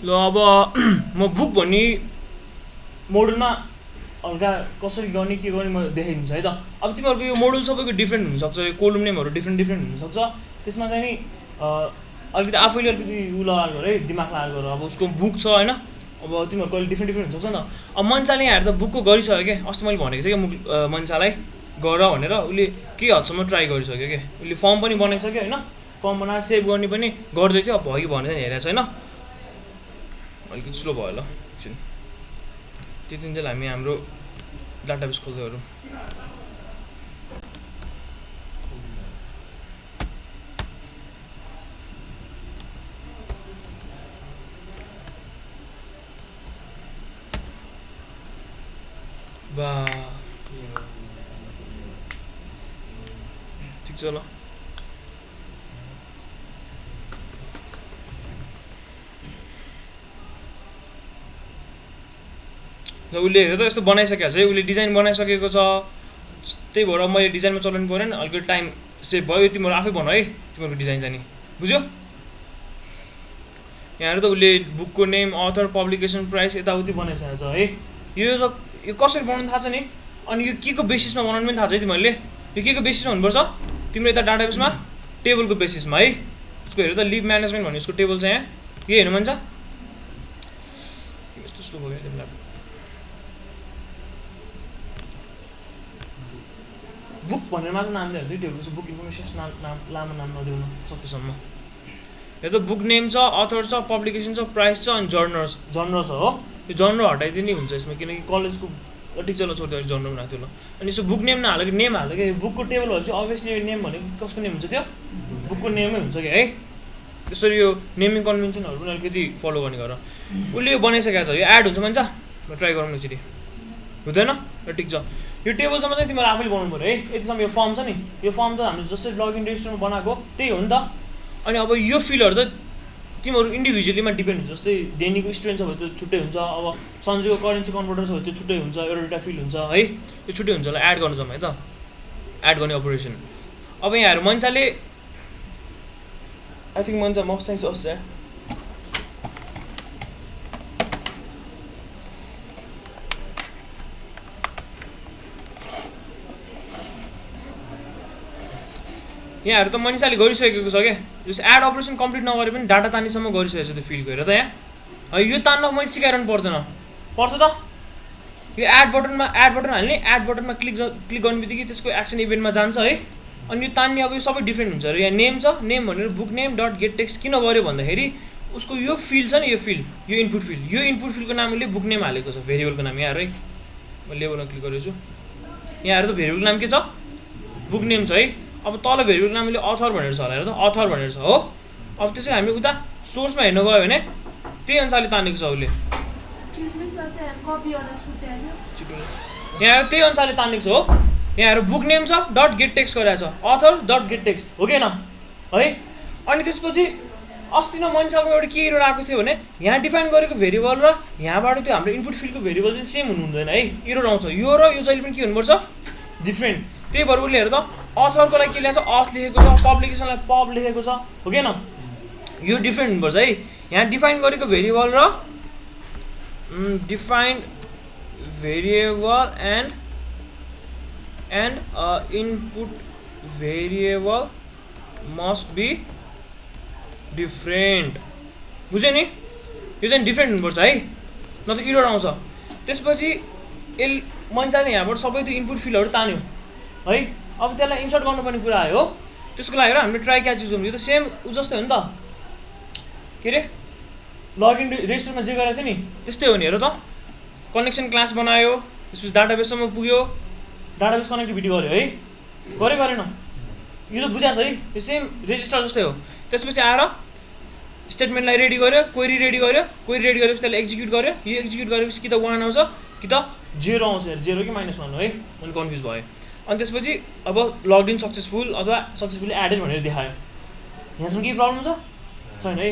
ल अब म बुक भन्ने मोडुलमा हल्का कसरी गर्ने के गर्ने म देखाइदिन्छु है त। अब तिमीहरूको यो मोडुल सबैको डिफ्रेन्ट हुनसक्छ, यो कोलम नेमहरू डिफ्रेन्ट हुनसक्छ। त्यसमा चाहिँ नि अलिकति आफैले अलिकति उ लगाएर गर है, दिमाग लगाएर गर। अब उसको बुक छ होइन, अब तिमीहरूको अलिक डिफ्रेन्ट हुनसक्छ नि त। अब मन्चाले यहाँहरू त बुकको गरिसक्यो क्या, अस्ति मैले भनेको थिएँ क्या मन्चालाई गर भनेर। उसले के हदसम्म ट्राई गरिसक्यो क्या, उसले फर्म पनि बनाइसक्यो होइन, फर्म बनाएर सेभ गर्ने पनि गर्दै थियो। अब भयो कि भनेर हेरेको छैन, अलिकति स्लो भयो ल एकछिन। त्यो दिन चाहिँ हामी हाम्रो डाटाबेस खोल्दै गरौँ। बा ठिक छ ल। उसले हेर त यस्तो बनाइसकेको छ है, उसले डिजाइन बनाइसकेको छ। त्यही भएर मैले डिजाइनमा चलाउनु पऱ्यो नि, अलिकति टाइम सेभ भयो। तिमीहरू आफै भन है तिमीहरूको डिजाइन चाहिँ नि, बुझ्यो? यहाँहरू त उसले बुकको नेम, अथर, पब्लिकेसन प्राइस यताउति बनाइसकेको छ है। यो कसरी बनाउनु थाहा छ नि, अनि यो के को बेसिसमा बनाउनु पनि थाहा छ है तिमीहरूले। यो के को बेसिसमा हुनुपर्छ, तिम्रो यता डाटाबेसमा टेबलको बेसिसमा है। उसको हेर त लिभ म्यानेजमेन्ट भन्ने उसको टेबल छ यहाँ, यही हेर्नु मन छ? यस्तो स्लो भयो तिमीलाई। बुक भनेर मात्र नाम दियो भने त्यो बुक इन्फर्मेसन नाम लामो नाम नदिउन सकेसम्म। यो त बुक नेम छ, अथर छ, पब्लिकेसन छ, प्राइस छ, अनि जर्नर छ हो। यो जर्नर हटाइदिने हुन्छ यसमा, किनकि कलेजको ठिक चल्न छोड्यो अहिले जर्नर बनाएको थियो ल। अनि यसो बुक नेम नहालेको नेम हालेको, बुकको टेबल भएपछि अभियसली यो नेम भनेको कसको नेम हुन्छ, त्यो बुकको नेमै हुन्छ कि है। त्यसरी यो नेमिङ कन्भेन्सनहरू पनि अलिकति फलो गर्ने गर। उसले यो बनाइसकेको छ, यो एड हुन्छ भन्छ, म ट्राई गरौँ न एकचोटि। हुँदैन र ठिक छ। यो टेबलसम्म चाहिँ तिमीहरू आफैले बनाउनु पऱ्यो है। यतिसम्म यो फर्म छ नि, यो फर्म त हामीले जसरी लगइन रेजिस्टरमा बनाएको त्यही हो नि त। अनि अब यो फिलहरू त तिमीहरू इन्डिभिजुअलीमा डिपेन्ड हुन्छ। जस्तै डेनीको स्टुडेन्ट छ भने त्यो छुट्टै हुन्छ, अब सन्जुको करेन्सी कन्भर्टर छ भने त्यो छुट्टै हुन्छ, एउटा फिल हुन्छ है, यो छुट्टै हुन्छ। ल एड गर्नु जाउँ है त, एड गर्ने अपरेसन। अब यहाँहरू मन्चाले आई थिङ्क मन्चा मक्स चाहिँ छ यहाँहरू त मनिषाले गरिसकेको छ क्या। जस एड अपरेसन कम्प्लिट नगरे पनि डाटा तान्नेसम्म गरिसकेको छ त्यो फिल गरेर त यहाँ। यो तान्न मैले सिकाइरहनु पर्दैन, पर्छ त। यो एड बटन हाल्ने, एड बटनमा क्लिक गर्ने बित्तिकै त्यसको एक्सन इभेन्टमा जान्छ है। अनि यो तान्ने अब यो सबै डिफ्रेन्ट हुन्छ। र यहाँ नेम छ, नेम भनेर book name dot get text किन गर्यो भन्दाखेरि उसको यो फिल्ड छ नि, यो फिल्ड, यो इनपुट फिल्ड, यो इनपुट फिल्डको नाम उसले बुक नेम हालेको छ, भेरिएबलको नाम। यहाँ है म लेबलमा क्लिक गरेको छु, यहाँहरू त भेरिएबलको नाम के छ, बुक नेम छ है। अब तल भेरिएबलको नाम उसले अथर भनेर छ होला, हेर त अथर भनेर छ हो। अब त्यसै हामी उता सोर्समा हेर्न गयो भने त्यही अनुसारले तानेको छ उसले, यहाँ त्यही अनुसारले तानेको छ हो। यहाँहरू बुक नेम छ डट गेट टेक्स्ट गरेको छ, अथर डट गेट टेक्स्ट हो कि है। अनि त्यसपछि अस्ति न मनिषाको एउटा के एरर आएको थियो भने यहाँ डिफाइन गरेको भेरिएबल र यहाँबाट त्यो हाम्रो इनपुट फिल्डको भेरिएबल चाहिँ सेम हुनु हुँदैन है, एरर आउँछ। यो र यो जहिले पनि के हुनुपर्छ, डिफ्रेन्ट। त्यही भएर उसले हेर त अथरको लागि के लेखेको छ, अथ लेखेको छ, पब्लिकेसनलाई पब लेखेको छ हो कि यो डिफ्रेन्ट हुनुपर्छ है। यहाँ डिफाइन गरेको भेरिएबल र defined variable and input variable must be different, बुझ्यो नि? यो चाहिँ डिफ्रेन्ट हुनुपर्छ है, नत्र एरर आउँछ। त्यसपछि मनिषाले यहाँबाट सबै त्यो इनपुट फिल्डहरू तान्यो है। अब त्यसलाई इन्सर्ट गर्नुपर्ने कुरा आयो, त्यसको लागि हामीले ट्राई क्याच युज गर्नु। यो त सेम उ जस्तै हो नि त, के अरे लगइन रेजिस्टरमा जे गरेको थियो नि त्यस्तै हो नि। हेर त कनेक्सन क्लास बनायो, त्यसपछि डाटाबेससम्म पुग्यो, डाटाबेस कनेक्टिभिटी गर्यो है, गरेन? यो त बुझाएको छ है, यो सेम रेजिस्टर जस्तै हो। त्यसपछि आएर स्टेटमेन्टलाई रेडी गर्यो, क्वेरी रेडी गरेपछि त्यसलाई एक्जिक्युट गर्यो। यो एक्जिक्युट गरेपछि कि त 1 आउँछ कि त 0 आउँछ, 0 कि -1 हो है, अनि कन्फ्युज भयो। अनि त्यसपछि अब लगइन सक्सेसफुल अथवा सक्सेसफुली एडेड भनेर देखायो। यहाँसम्म केही प्रब्लम छैन है।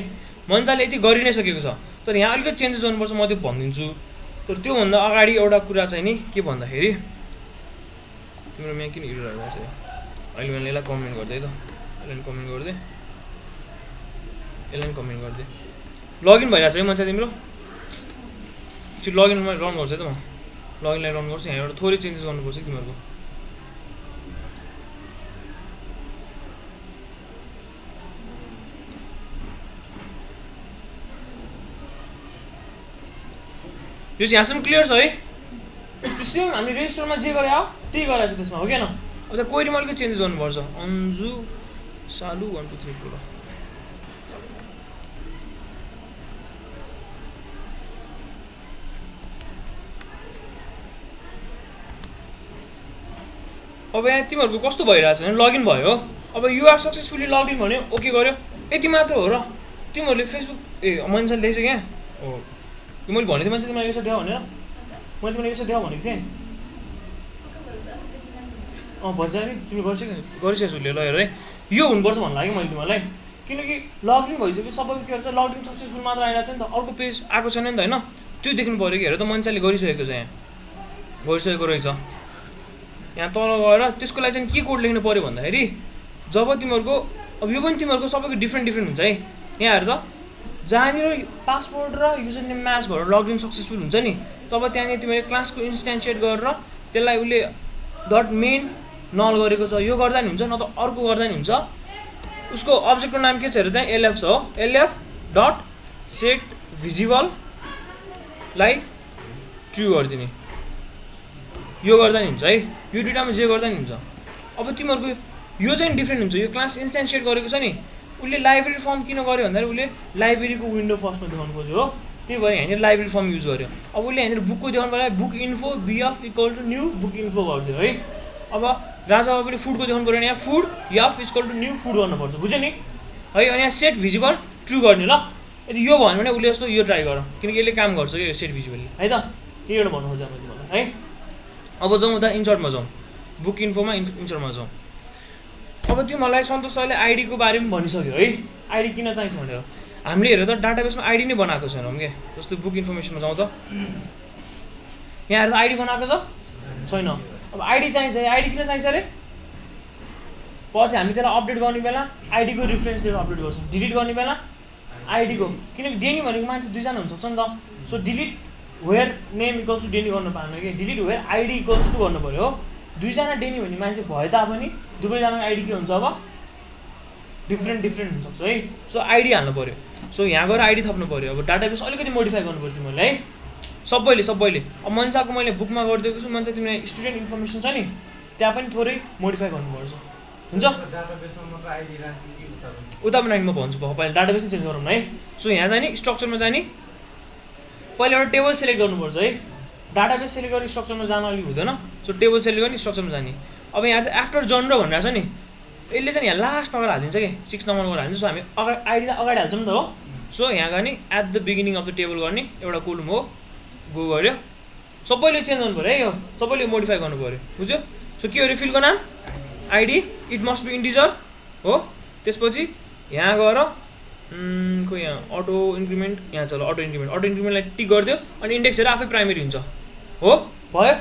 मनिषाले यति गरि नै सकेको छ, तर यहाँ अलिकति चेन्जेस गर्नुपर्छ, म त्यो भनिदिन्छु। तर त्योभन्दा अगाडि एउटा कुरा चाहिँ नि के भन्दाखेरि तिम्रो यहाँ किन एरर आइरहेको छ अहिले। मैले यसलाई कमेन्ट गर्दै त, यसलाई कमेन्ट गर्दै लगइन भइरहेछ है मान्छे तिम्रो एकचोटि लगइनमा रन गर्छु है त म लगइनलाई रन गर्छु यहाँ एउटा थोरै चेन्जेस गर्नुपर्छ कि तिमीहरूको यो चाहिँ यहाँसम्म क्लियर छ है त्यो सेम हामीले रेजिस्टरमा जे गरे हो त्यही गरेको छ त्यसमा हो कि होइन अब त्यहाँ कोइरीमा अलिकति चेन्जेस गर्नुपर्छ अन्जु सालु 1 2 3 4 अब यहाँ तिमीहरूको कस्तो भइरहेछ भने लगइन भयो अब युआर सक्सेसफुली लगइन भन्यो ओके गर्यो यति मात्र हो र तिमीहरूले फेसबुक मान्छेले देखेछ क्या हो मैले भनेको थिएँ मान्छे तिमीलाई यसो देऊ भनेर मैले तिमीलाई यसो देऊ भनेको थिएँ भन्छ नि तिमीले गरिसक्यो उसले ल हेर है यो हुनुपर्छ भन्नु लाग्यो मैले तिमीलाई किनकि लगइन भइसक्यो सबैको के भन्छ लगइन सक्सेसफुल मात्र आइरहेको छ नि त अर्को पेज आएको छैन नि त होइन त्यो देख्नु पऱ्यो कि हेर त मान्छेले गरिसकेको छ यहाँ गरिसकेको रहेछ यहाँ तल गएर त्यसको लागि चाहिँ के कोड लेख्नु पऱ्यो भन्दाखेरि जब तिमीहरूको अब यो पनि तिमीहरूको सबैको डिफ्रेन्ट हुन्छ है यहाँ हेर त जहाँनिर पासवर्ड र युजर नेम म्याच भएर लगइन सक्सेसफुल हुन्छ नि तब त्यहाँनिर तिमीले क्लासको इन्स्टेन्सिएट गरेर त्यसलाई उसले डट मेन नल गरेको छ यो गर्दा नि हुन्छ न त अर्को गर्दा नि हुन्छ उसको अब्जेक्टको नाम के छ हेर त्यहाँ एलएफ छ हो एलएफ डट सेट भिजिबललाई ट्रु गरिदिने यो गर्दा नि हुन्छ है यो दुइटामा जे गर्दा नि हुन्छ अब तिमीहरूको यो चाहिँ डिफ्रेन्ट हुन्छ यो क्लास इन्स्टेन्सिएट गरेको छ नि उसले लाइब्रेरी फर्म किन गर्यो भन्दाखेरि उसले लाइब्रेरीको विन्डो फर्स्टमा देखाउनु खोज्यो हो त्यही भएर यहाँनिर लाइब्रेरी फर्म युज गर्यो अब उसले यहाँनिर बुकको देखाउनु पर्यो book info BF equal to new book info गरिदियो है अब राजा बाबुले फुडको देखाउनु पऱ्यो भने यहाँ food F equal to new food गर्नुपर्छ बुझ्यो नि है अनि यहाँ सेट भिजिबल ट्रु गर्ने ल यदि यो भन्यो भने उसले जस्तो यो ट्राई गर किनकि यसले काम गर्छ कि यो सेट भिजिबलले है त त्यही एउटा भन्नु खोजेँ मैले तिमीलाई है अब जाउँ त इन्सर्टमा जाउँ बुक इन्फोमा इन्सर्टमा जाउँ अब तिमीहरूलाई सन्तोष सरले आइडीको बारेमा भनिसक्यो है आइडी किन चाहिन्छ भनेर हामीले हेरेर त डाटाबेसमा आइडी नै बनाएको छैनौँ क्या जस्तो बुक इन्फर्मेसनमा जाउँ त यहाँ हेरेर आइडी बनाएको छैन अब आइडी चाहिन्छ आइडी किन चाहिन्छ अरे पछि हामी त्यसलाई अपडेट गर्ने बेला आइडीको रिफरेन्स लिएर अपडेट गर्छौँ डिलिट गर्ने बेला आइडीको किनकि डेनी भनेको मान्छे दुईजना हुनसक्छ नि त so delete where name equals to Danny गर्नु पाएन कि delete where ID equals to गर्नु पऱ्यो हो दुईजना डेनी भन्ने मान्छे भए तापनि दुवैजनाको आइडी के हुन्छ अब डिफ्रेन्ट हुनसक्छ है सो आइडी हाल्नु पऱ्यो सो यहाँ गएर आइडी थप्नु पऱ्यो अब डाटाबेस अलिकति मोडिफाई गर्नु पऱ्यो तिमीहरूले है सबैले अब मन्चाको मैले बुकमा गरिदिएको छु मन्चा तिमीलाई स्टुडेन्ट इन्फर्मेसन छ नि त्यहाँ पनि थोरै मोडिफाई गर्नुपर्छ हुन्छ उता पनि राख्नु म भन्छु पहिला डाटाबेस पनि चेन्ज गरौँ न है सो यहाँ जाने स्ट्रक्चरमा जाने पहिला एउटा टेबल सेलेक्ट गर्नुपर्छ है डाटाबेस सेलेक्ट गरेर स्ट्रक्चरमा जान अलिक हुँदैन सो टेबल सेलेक्ट गर्ने स्ट्रक्चरमा जाने अब यहाँ आफ्टर जनर भनेर छ नि यसले चाहिँ यहाँ लास्टमा गएर हालिदिन्छ कि 6 नम्बर गएर हालिदिन्छ सो हामी अगाडि आइडीलाई अगाडि हाल्छौँ नि त हो सो यहाँ गर्ने at the beginning of the table गर्ने एउटा कोलम हो गो गर्यो सबैले चेन्ज गर्नु पऱ्यो है यो सबैले मोडिफाई गर्नु पऱ्यो बुझ्यो सो के अरे फिलको नाम ID it must be integer हो त्यसपछि यहाँ गएर खो यहाँ अटो इन्क्रिमेन्ट यहाँ चल अटो इन्क्रिमेन्टलाई टिक गरिदियो अनि इन्डेक्स हेरेर आफै प्राइमेरी हुन्छ हो भयो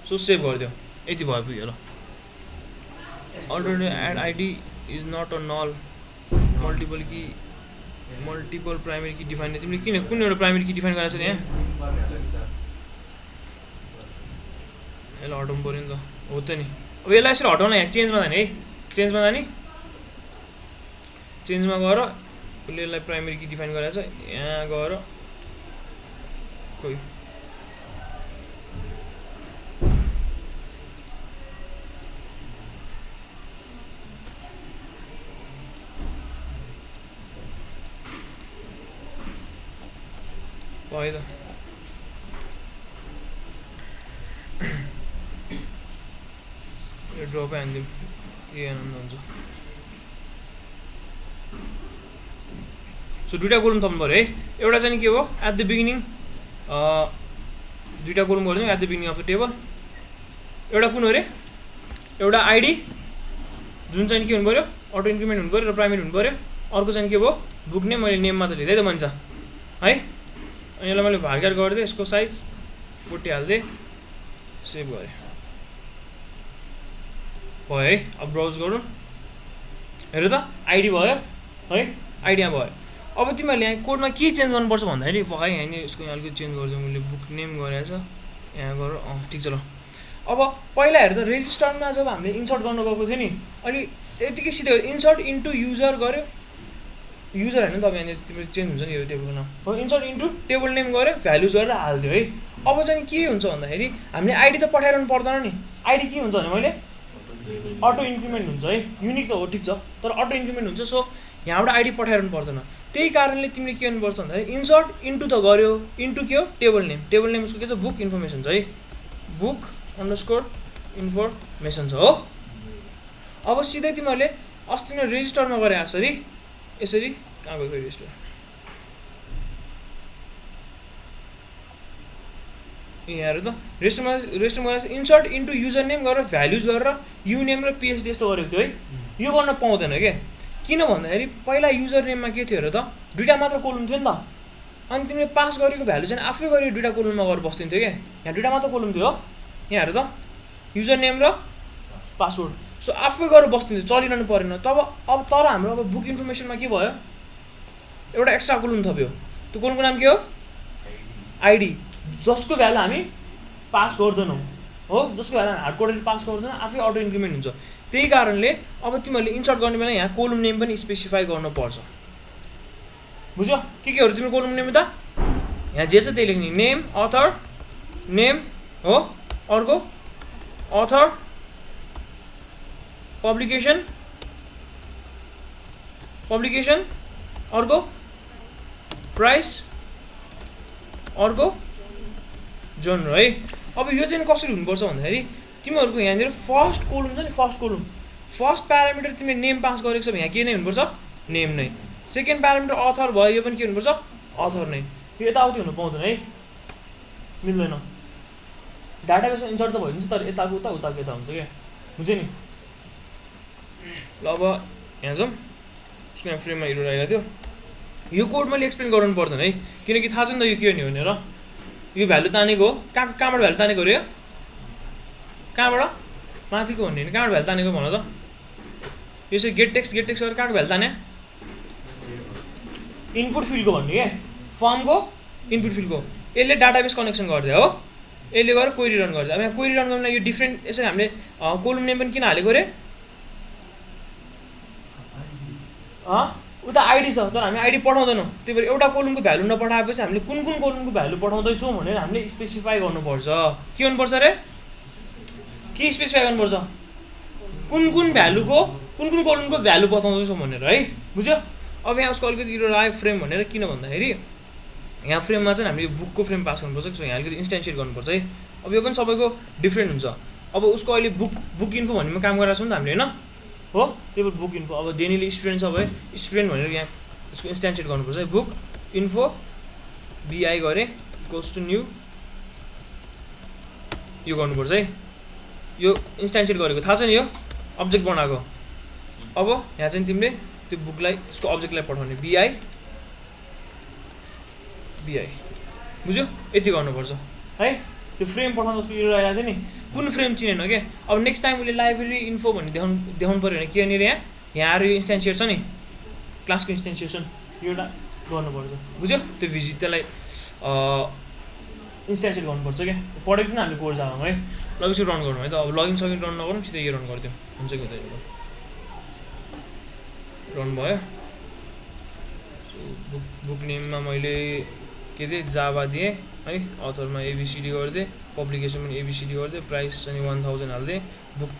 सो सेभ गरिदियो यति भयो पुग्यो ल alternate add ID is not a null multiple primary key define तिमीले किन कुन एउटा प्राइमेरी की डिफाइन गरेको छ यहाँ यसलाई हटाउनु पऱ्यो नि त हो त नि अब यसलाई यसरी हटाउन यहाँ चेन्जमा जाने है चेन्जमा जाने चेन्जमा गएर उसले यसलाई प्राइमेरी की डिफाइन गरेको छ यहाँ गएर कोही भयो त यो ड्रपै हानिदिउँ के आनन्द हुन्छ सो दुईवटा कोलम थप्नु पऱ्यो है एउटा चाहिँ के हो एट द बिगिनिङ दुईवटा कोलम गरिदिउँ at the beginning of the table एउटा कुन हो अरे एउटा आइडी जुन चाहिँ के हुनु पऱ्यो अटो इन्क्रिमेन्ट हुनु पऱ्यो र प्राइमेरी हुनु पऱ्यो अर्को चाहिँ के भयो बुक नेम मैले नेम मात्र लिँदै त भन्छ है अनि यसलाई मैले भार्गार गरिदिएँ यसको साइज 40 हालिदिएँ सेभ गरेँ भयो है अब ब्राउज गरौँ हेर त आइडी भयो है आइडी यहाँ भयो अब तिमीहरूले यहाँ कोडमा के चेन्ज गर्नुपर्छ भन्दाखेरि है यहाँ नि यसको यहाँ अलिकति चेन्ज गरिदिउँ मैले बुक नेम गरेको छ यहाँ गर ठिक छ ल अब पहिला हेर त रेजिस्टरमा जब हामीले इन्सर्ट गर्नु गएको थियो नि अनि यतिकै सिधै इन्सर्ट इन्टु युजर गऱ्यो युजर होइन तपाईँ यहाँनिर तिम्रो चेन्ज हुन्छ नि यो टेबलको नाम हो इन्सर्ट इन्टु टेबल नेम गऱ्यो भ्यालुज गरेर हालिदियो है अब चाहिँ के हुन्छ भन्दाखेरि हामीले आइडी त पठाइरहनु पर्दैन नि आइडी के हुन्छ भने मैले अटो इन्क्रिमेन्ट हुन्छ है युनिक त हो ठिक छ तर अटो इन्क्रिमेन्ट हुन्छ सो यहाँबाट आइडी पठाइरहनु पर्दैन त्यही कारणले तिमीले के गर्नुपर्छ भन्दाखेरि इन्सर्ट इन्टु त गर्यो इन्टु के हो टेबल नेम उसको के छ बुक इन्फर्मेसन छ है बुक अन्डरस्कोर इन्फर्मेसन छ हो अब सिधै तिमीहरूले अस्ति नै रेजिस्टरमा गरे यसरी कहाँ गयो रेजिस्टर यहाँहरू त रेजिस्टरमा इन्सर्ट इन्टु युजर नेम गरेर भ्याल्युज गरेर युनेम र पिएचडी यस्तो गरेको थियो है यो गर्न पाउँदैन क्या किन भन्दाखेरि पहिला युजर नेममा के थियो र त दुईवटा मात्र कोलम थियो नि त अनि तिमीले पास गरेको भ्यालु चाहिँ आफै गरी दुईवटा कोलममा गएर बस्दिन्थ्यो क्या यहाँ दुईवटा मात्र कोलम थियो हो यहाँहरू त युजर नेम र पासवर्ड सो आफै गएर बस्दिन्थ्यो चलिरहनु परेन अब तर हाम्रो अब बुक इन्फर्मेसनमा के भयो एउटा एक्स्ट्रा कोलम थप्यो त्यो कोलमको नाम के हो आइडी जसको भ्यालु हामी पास गर्दैनौँ हो जसको भ्यालु हामी हार्ड कोडले पास गर्दैनौँ आफै अटो इन्क्रिमेन्ट हुन्छ त्यही कारणले अब तिमीहरूले इन्सर्ट गर्ने बेला यहाँ कोलम नेम पनि स्पेसिफाई गर्नुपर्छ बुझ्यो केहरू तिम्रो कोलम नेम त यहाँ जे छ त्यही लेख्ने नेम अथर नेम हो अर्को अथर पब्लिकेसन अर्को प्राइस अर्को जनर है अब यो चाहिँ कसरी हुनुपर्छ भन्दाखेरि तिमीहरूको यहाँनिर फर्स्ट कोलम छ नि फर्स्ट प्यारामिटर तिमीले नेम पास गरेको छ भने यहाँ के नै हुनुपर्छ नेम नै सेकेन्ड प्यारामिटर अथर भयो यो पनि के हुनुपर्छ अथर नै यो यताउति हुनु पाउँदैन है मिल्दैन डाटाबेसमा इन्सर्ट त भइदिन्छ तर यताको उता उताको यता हुन्छ क्या बुझ्यो नि ल अब यहाँ जाउँ उसको यहाँ फ्रेममा हिरो आइरहेको थियो यो कोड मैले एक्सप्लेन गराउनु पर्दैन है किनकि थाहा छ नि त यो के हो नि भनेर यो भ्यालु तानेको हो कहाँबाट भ्यालु तानेको रे कहाँबाट माथिको भन्ने होइन कहाँबाट भ्यालु तानेको भन त यसो गेट टेक्स्ट गरेर कहाँको भ्यालु ताने इनपुट फिल्डको भन्ने क्या फर्मको इनपुट फिल्डको यसले डाटाबेस कनेक्सन गरिदियो हो यसले गरेर क्वेरी रन गरिदियो अब यहाँ क्वेरी रन गर्न यो डिफ्रेन्ट यसरी हामीले कोलम नेम पनि किन हालेको रे उता आइडी छ तर हामी आइडी पठाउँदैनौँ त्यही भएर एउटा कोलमको भ्यालु नपठाएपछि हामीले कुन कोलमको भ्यालु पठाउँदैछौँ भनेर हामीले स्पेसिफाई गर्नुपर्छ के गर्नुपर्छ रे के स्पेसिफाई गर्नुपर्छ कुन कोलमको भ्यालु पठाउँदैछौँ भनेर है बुझ्यो अब यहाँ उसको अलिकति इरर आयो फ्रेम भनेर किन भन्दाखेरि यहाँ फ्रेममा चाहिँ हामीले बुकको फ्रेम पास गर्नुपर्छ सो यहाँ अलिकति इन्स्टेन्सिएट गर्नुपर्छ है अब यो पनि सबैको डिफ्रेन्ट हुन्छ अब उसको अहिले बुक इन्फो भन्नेमा काम गरिरहेको छ नि त हामीले होइन हो त्यही भएर बुक इन्फो अब डेनीले स्टुडेन्ट छ भए स्टुडेन्ट भनेर यहाँ उसको इन्स्टेन्सिएट गर्नुपर्छ है बुक इन्फो बिआई गरे इक्वल्स टु न्यू यो गर्नुपर्छ है यो इन्स्टेन्सिएट गरेको थाहा छ नि यो अब्जेक्ट बनाएको अब यहाँ चाहिँ तिमीले त्यो बुकलाई त्यसको अब्जेक्टलाई पठाउने बिआई बुझ्यो यति गर्नुपर्छ है त्यो फ्रेम पठाउनु जस्तो इरर आइरहेको थियो नि कुन फ्रेम चिनेन क्या अब नेक्स्ट टाइम उसले लाइब्रेरी इन्फो भन्ने देखाउनु पऱ्यो भने के यहाँनिर यहाँ आएर यो इन्स्टेन्सिएट छ नि क्लासको इन्स्टेन्सिएसन यो एउटा गर्नुपर्छ बुझ्यो त्यो त्यसलाई इन्स्टेन्सिएट गर्नुपर्छ क्या पढेको थिएन हामीले कोड जाभामा है ल यसो रन गर्नु है त अब लगइन सकिन रन नगरौँ सिधै यो रन गरिदिउँ हुन्छ कि हुँदैन रन भयो बुक नेममा मैले के दिएँ जाभा दिएँ है अथरमा एबिसिडी गरिदिएँ पब्लिकेसन पनि एबिसिडी गरिदिएँ प्राइस चाहिँ 1000 हालिदिएँ बुक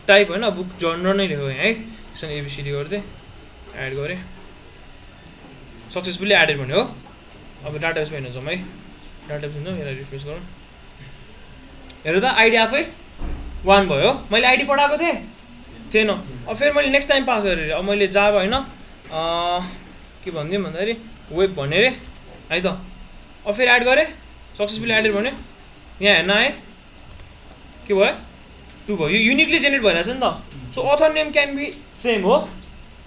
टाइप होइन बुक जर्नर नै लेख्यो यहाँ है त्यसमा एबिसिडी गरिदिएँ एड गरेँ सक्सेसफुल्ली एडेड भन्यो हो अब डाटाबेसमा हेर्नु जाउँ है डाटाबेस हुन्छ यसलाई रिफ्रेस गरौँ हेर त आइडी आफै 1 भयो मैले आइडी पठाएको थिएन अब फेरि मैले नेक्स्ट टाइम पास गरेँ अब मैले जाभा होइन के भनिदिउँ भन्दाखेरि वेब भने रे है त अब फेरि एड गरेँ सक्सेसफुली एडेड भन्यो यहाँ हेर्न आएँ के भयो 2 भयो यो युनिकली जेनेरेट भइरहेछ नि त so other name can be same हो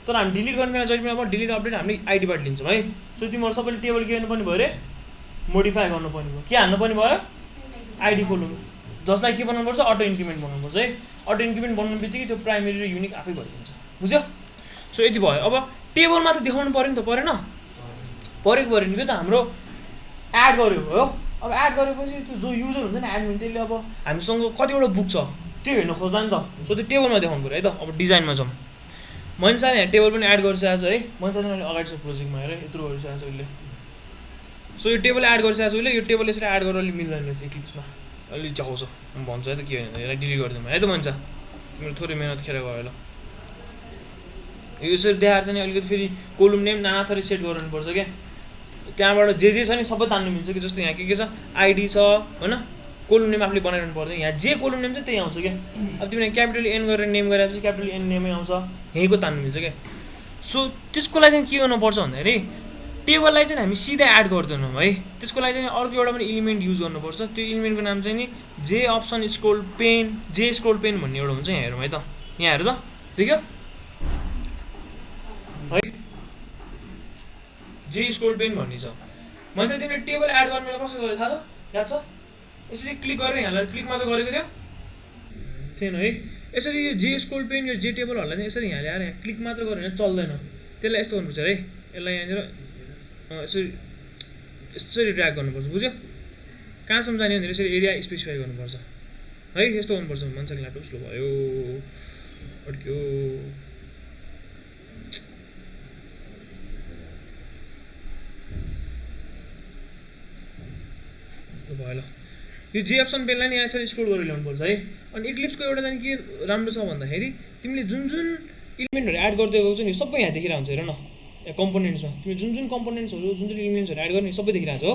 तर हामी डिलिट गर्ने बेला जहिले पनि अब डिलिट अपडेट हामीले आइडीबाट लिन्छौँ है सो तिमीहरू सबैले टेबल के गर्नुपर्ने भयो रे मोडिफाई गर्नुपर्ने भयो के हाल्नुपर्ने भयो आइडी कोलम जसलाई के बनाउनुपर्छ अटो इन्क्रिमेन्ट बनाउनुपर्छ है अटो इन्क्रिमेन्ट बनाउनु बित्तिकै त्यो प्राइमेरी र युनिक आफै भइदिन्छ बुझ्यो सो यति भयो अब टेबलमा त देखाउनु पऱ्यो नि त परेन परेको परेन क्या त हाम्रो एड गर्यो हो। अब एड गरेपछि त्यो जो युजर हुन्छ नि एडमिन त्यसले अब हामीसँग कतिवटा बुक छ त्यो हेर्न खोज्दा नि त, सो त्यो टेबलमा देखाउनु पऱ्यो है त। अब डिजाइनमा जाउँ, मन्साले यहाँ टेबल पनि एड गरिसकेको छ है, मन्साले मैले अगाडि छ प्रोजेक्टमा हेर यत्रो गरिसकेको छ उसले। सो यो टेबल एड गरिसकेको छ उसले, यो टेबल यसरी एड गरेर अलिक मिल्दैन रहेछ इक्लिप्समा, अलिक जाउँछ म भन्छु है त के होइन यसलाई डिलिट गरिदिउँ है त मन्सा, तिम्रो थोरै मेहनत खेर गयो ल। यो यसरी देखाएर चाहिँ अलिकति फेरि कोलुम नेम नाना थरी सेट गर्नुपर्छ क्या, त्यहाँबाट जे छ नि सबै तान्नु मिल्छ कि। जस्तो यहाँ के छ आइडी छ होइन, कोलुम नेम आफूले बनाइरहनु पर्दैन, यहाँ जे कोलुम नेम छ त्यही आउँछ क्या। अब तिमीले क्यापिटल एन गरेर नेम गरेपछि क्यापिटल एन नेमै आउँछ, यहीँको तान्नु मिल्छ क्या। सो त्यसको लागि चाहिँ के गर्नुपर्छ भन्दाखेरि टेबललाई चाहिँ हामी सिधै एड गर्दैनौँ है, त्यसको लागि चाहिँ अर्को एउटा पनि इलिमेन्ट युज गर्नुपर्छ। त्यो इलिमेन्टको नाम चाहिँ नि जे अप्सन स्क्रोल पेन, जे स्क्रोल पेन भन्ने एउटा हुन्छ, यहाँ हेरौँ है त, यहाँ हेर त देख्यो है, जे स्क्रोल पेन भन्ने छ। मान्छे तिमीले टेबल एड गर्ने बेला कसरी गरेको थाहा छ, याद छ? यसरी क्लिक गरेर यहाँलाई क्लिक मात्र गरेको थियो थिएन है। यसरी यो जे स्क्रोल पेन यो जे टेबलहरूलाई चाहिँ यसरी यहाँ ल्याएर यहाँ क्लिक मात्र गरेर चल्दैन, त्यसलाई यस्तो गर्नुपर्छ है, यसलाई यहाँनिर यसरी यसरी ड्र्याग गर्नुपर्छ, बुझ्यो? कहाँसम्म जाने भनेर यसरी एरिया स्पेसिफाई गर्नुपर्छ है, यस्तो गर्नुपर्छ। मान्छेको ल्यापटप स्लो भयो अड्क्यो, भयो ल। यो जे अप्सन पेनलाई नि यहाँ यसरी स्क्रोल गरेर ल्याउनुपर्छ है। अनि इक्लिप्सको एउटा चाहिँ के राम्रो छ भन्दाखेरि तिमीले जुन जुन इलिमेन्टहरू एड गर्दै गएको छ नि सबै यहाँ देखिरहेको हुन्छ, हेर न यहाँ कम्पोनेन्ट्समा तिमीले जुन जुन कम्पोनेन्ट्सहरू जुन जुन इलिमेन्ट्सहरू एड गर्ने सबै देखिरहेको छ हो।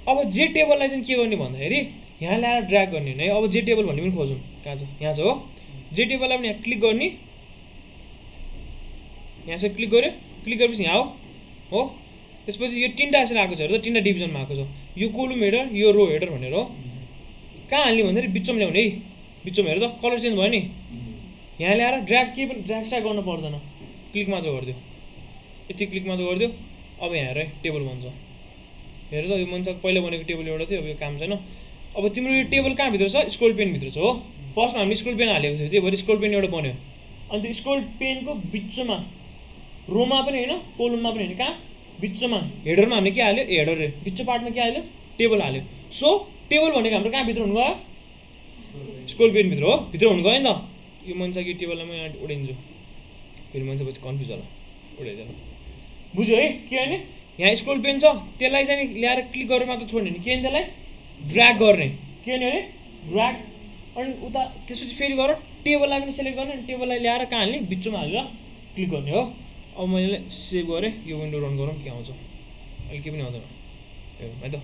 अब जे टेबललाई चाहिँ के गर्ने भन्दाखेरि यहाँ ल्याएर ड्र्याग गर्ने है। अब जे टेबल भन्ने पनि खोजौँ, कहाँ छ, यहाँ छ हो। जे टेबललाई पनि यहाँ क्लिक गर्ने, यहाँ चाहिँ क्लिक गऱ्यो, क्लिक गरेपछि यहाँ हो, त्यसपछि यो तिनवटा यसरी आएको छ हेर त, तिनवटा डिभिजनमा आएको छ, यो कोलुम हेडर यो रो हेडर भनेर हो। कहाँ हाल्ने भन्दाखेरि बिचमा ल्याउने है, बिचमा हेर त कलर चेन्ज भयो नि, यहाँ ल्याएर ड्र्याग के पनि ड्र्याग स्ट्र्याग गर्नु पर्दैन, क्लिक मात्र गरिदियो, यति क्लिक मात्र गरिदियो। अब यहाँ हेर है टेबल भन्छ, हेर त यो मान्छेको पहिला बनेको टेबल एउटा थियो, अब यो काम छैन। अब तिम्रो यो टेबल कहाँभित्र छ, स्क्रोल पेनभित्र छ हो। फर्स्टमा हामीले स्क्रोल पेन हालेको थियो, त्यही भएर स्क्रोल पेन एउटा बन्यो। अनि त्यो स्क्रोल पेनको बिचमा रोमा पनि होइन कोलुममा पनि होइन, कहाँ बिचमा हेडरमा हामीले के हाल्यो, हेडर रे बिच पार्टमा के हाल्यो, टेबल हाल्यो। सो टेबल भनेको हाम्रो कहाँभित्र हुनु गयो, स्क्रोल पेनभित्र हो, भित्र हुनु गयो नि त। यो मान्छेको यो टेबललाई म यहाँ उडाइदिन्छु, फेरि मान्छे पछि कन्फ्युज होला, उडाइदिनु बुझ्यो है के होइन। यहाँ स्क्रोल पेन छ, त्यसलाई चाहिँ ल्याएर क्लिक गरेर मात्र छोड्ने नि, के होइन त्यसलाई ड्र्याग गर्ने, के होइन भने ड्र्याग। अनि उता त्यसपछि फेरि गर टेबललाई पनि सेलेक्ट गर्ने, टेबललाई ल्याएर कहाँ हाल्ने, बिचमा हालेर क्लिक गर्ने हो। अब मैले सेभ गरेँ, यो विन्डो रन गरौँ के आउँछ, अहिले के पनि आउँदैन हेरौँ है त,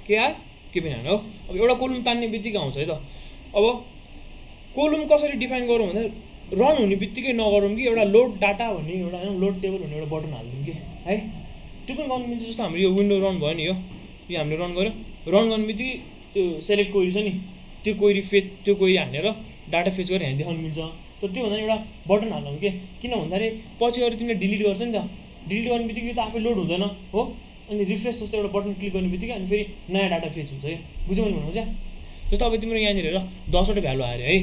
के यार के पनि हाल्नु हो। अब एउटा कोलुम तान्ने बित्तिकै आउँछ है त। अब कोलुम कसरी डिफाइन गरौँ भन्दा रन हुने बित्तिकै नगरौँ कि एउटा लोड डाटा भन्ने एउटा होइन, लोड टेबल भन्ने एउटा बटन हालिदिउँ कि है, त्यो पनि गर्नु मिल्छ। जस्तो हाम्रो यो विन्डो रन भयो नि, यो हामीले रन गऱ्यो, रन गर्ने बित्तिकै त्यो सेलेक्ट क्वेरी छ नि, त्यो क्वेरी फेच, त्यो क्वेरी हानेर डाटा फेच गरेर यहाँ देखाउनु मिल्छ। तर त्यो भन्दा एउटा बटन हाल्नु के, किन भन्दाखेरि पछि अरू तिमीले डिलिट गर्छ नि त, डिलिट गर्ने बित्तिकै त आफै लोड हुँदैन हो। अनि रिफ्रेस जस्तो एउटा बटन क्लिक गर्ने बित्तिकै अनि फेरि नयाँ डाटा फेच हुन्छ क्या, बुझ्यौ मैले भन्नु चाहिँ। जस्तो अब तिम्रो यहाँनिर हेर 10वटा भ्यालु आयो है,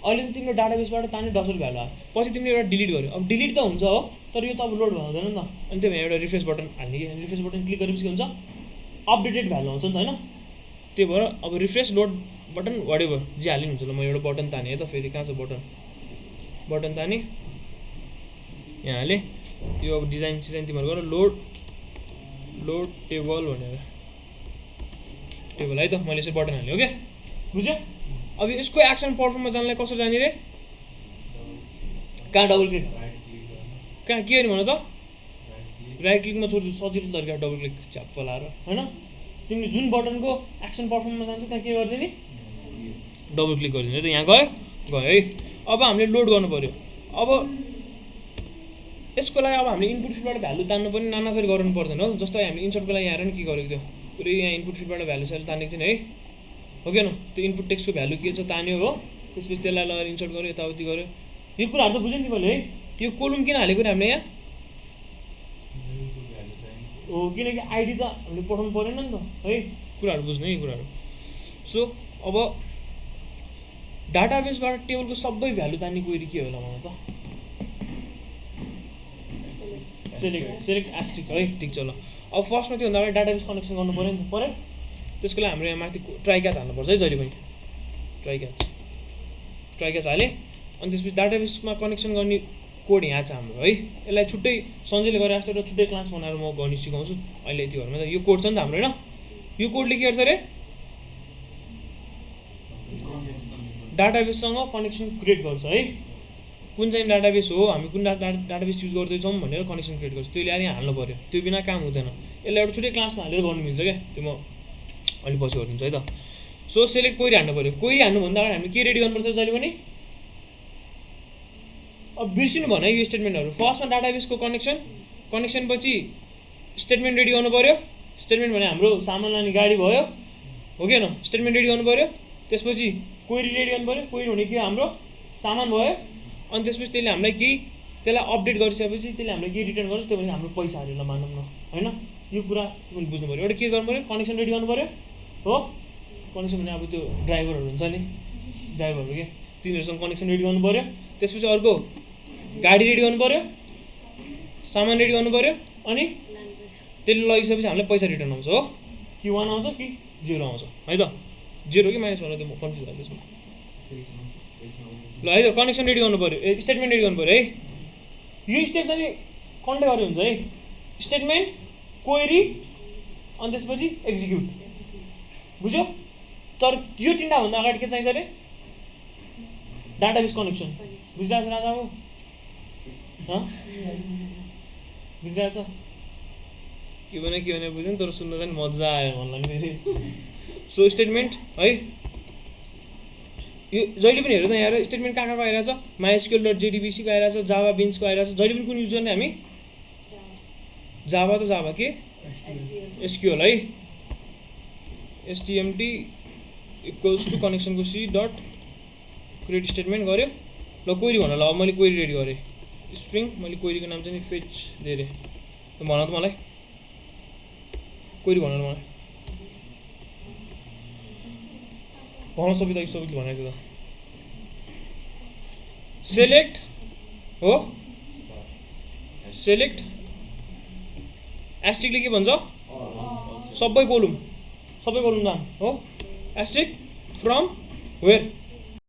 अहिले त तिम्रो डाटाबेसबाट तान्ने 10वटा भ्यालु आयो, पछि तिमीले एउटा डिलिट गर्यो, अब डिलिट त हुन्छ हो, तर यो त अब लोड हुँदैन नि त। अनि त्यो एउटा रिफ्रेस बटन हाल्ने कि, रिफ्रेस बटन क्लिक गरेपछि के हुन्छ, अपडेटेड भ्यालु आउँछ नि त होइन। त्यही भएर अब रिफ्रेस लोड बटन वाटेभर जे हाल्नु हुन्छ ल। म एउटा बटन ताने है त, फेरि कहाँ छ बटन, बटन ताने यहाँ हालेँ। यो अब डिजाइन सिजाइन तिमीहरू गर, लोड टेबल भनेर टेबल है त, मैले यसरी बटन हालेँ हो क्या, बुझ्यो? अब यसको एक्सन पर्फर्ममा जानलाई कसरी जाने रे, कहाँ डबल क्लिक, कहाँ के गर्ने भन त, राइट क्लिकमा छोड्नु सजिलो तरिका, डबल क्लिक च्याप्प लाएर होइन। तिमीले जुन बटनको एक्सन पर्फर्ममा जान्छ त्यहाँ के गरिदिने, डबल क्लिक गरिदिनु है त, यहाँ गयो है। अब हामीले लोड गर्नु पऱ्यो। अब यसको लागि अब हामीले इनपुट फिल्डबाट भ्यालु तान्नु पनि नाना थरी गर्नु पर्दैन हो। जस्तो हामीले इन्सर्टको लागि यहाँ नि के गरेको थियो, पुरै यहाँ इनपुट फिल्डबाट भ्यालु सहिले तानेको थिएन है, हो कि न। त्यो इनपुट टेक्स्टको भ्यालु के छ तान्यो हो, त्यसपछि त्यसलाई लगेर इन्सर्ट गऱ्यो, यताउति गऱ्यो। यो कुराहरू त बुझ्यो नि मैले है। त्यो कोलुम किन हालेको नि हामीले यहाँ हो, किनकि आइडी त हामीले पठाउनु परेन नि त है, कुराहरू बुझ्नु है कुराहरू। सो अब डाटाबेसबाट टेबलको सबै भ्यालु तान्ने क्वेरी के होला मलाई त, सेलेक्ट एस्ट्रिक है, ठिक छ ल। अब फर्स्टमा त्योभन्दा अगाडि डाटाबेस कनेक्सन गर्नु पऱ्यो नि त, पऱ्यो। त्यसको लागि हाम्रो यहाँ माथि ट्राई क्याच हाल्नुपर्छ है जहिले पनि, ट्राई क्याच हालेँ। अनि त्यसपछि डाटाबेसमा कनेक्सन गर्ने कोड यहाँ छ हाम्रो है। यसलाई छुट्टै सञ्जयले गरे जस्तो एउटा छुट्टै क्लास बनाएर म गर्न सिकाउँछु अहिले यति घरमा त। यो कोड छ नि त हाम्रो होइन, यो कोडले के गर्छ अरे डाटाबेससँग कनेक्सन क्रिएट गर्छ है। कुन चाहिँ डाटाबेस हो, हामी कुन डाटाबेस युज गर्दैछौँ भनेर कनेक्सन क्रिएट गर्छ, त्यो ल्याएर यहाँ हाल्नु पऱ्यो, त्यो बिना काम हुँदैन। यसलाई एउटा छुट्टै क्लासमा हालेर गर्नु मिल्छ क्या, त्यो म अलिक पछि गरिदिन्छु है त। सो सेलेक्ट क्वेरी हान्नु पऱ्यो। क्वेरी हान्नुभन्दा अगाडि हामीले के रेडी गर्नुपर्छ जहिले पनि, अब बिर्सिनु भएन यो स्टेटमेन्टहरू। फर्स्टमा डाटाबेसको कनेक्सन पछि स्टेटमेन्ट रेडी गर्नु पऱ्यो। स्टेटमेन्ट भने हाम्रो सामान लाने गाडी भयो, हो कि होइन, स्टेटमेन्ट रेडी गर्नु पऱ्यो। त्यसपछि क्वेरी रेडी गर्नु पऱ्यो, क्वेरी हुने के हाम्रो सामान भयो। अनि त्यसपछि त्यसले हामीलाई त्यसलाई अपडेट गरिसकेपछि त्यसले हामीलाई के रिटर्न गर्छ, त्यो भने हाम्रो पैसा हालेर मानौँ न होइन। यो कुरा पनि बुझ्नु पऱ्यो। एउटा के गर्नु पऱ्यो, कनेक्सन रेडी गर्नु पऱ्यो हो। कनेक्सन भने अब त्यो ड्राइभरहरू हुन्छ नि, ड्राइभरहरू के, तिनीहरूसँग कनेक्सन रेडी गर्नु पऱ्यो। त्यसपछि अर्को गाडी रेडी गर्नु पऱ्यो, सामान रेडी गर्नु पऱ्यो। अनि त्यसले लगिसकेपछि हामीलाई पैसा रिटर्न आउँछ हो, कि 1 आउँछ कि 0 आउँछ है त। 0 कि -1 त्यो म कन्फ्युज भयो त्यसमा ल है। त कनेक्सन रेडी गर्नु पऱ्यो, स्टेटमेन्ट रेडी गर्नु पऱ्यो है। यो स्टेप चाहिँ कन्टे गरेर हुन्छ है, स्टेटमेन्ट क्वेरी अनि त्यसपछि एक्जिक्युट, बुझ्यो। तर यो तिनवटा भन्दा अगाडि के चाहिन्छ अरे डाटाबेस कनेक्सन। बुझिरहेको छ राजा बाबु, बुझिरहेको छ के भने बुझ्यो नि, तर सुन्नु चाहिँ मजा आयो मलाई फेरि। सो स्टेटमेन्ट है, यो जहिले पनि हेर्नु त यहाँ स्टेटमेन्ट कहाँ आइरहेछ, MySQL.JDBC को आइरहेछ, जावा बिन्सको आइरहेछ। जहिले पनि कुन युज गर्ने हामी, जावा के SQL है। STMT = कनेक्सनको C dot create statement गऱ्यो ल। क्वेरी भन ल, अब मैले क्वेरी रेडी गरेँ, स्ट्रिङ, मैले क्वेरीको नाम चाहिँ फेच दिएँ अरे, भन त मलाई क्वेरी भन मलाई भन, सबैले भनेको त सेलेक्ट हो। सेलेक्ट एस्ट्रिकले के भन्छ, सबै कोलुम नाम हो। Asterisk from where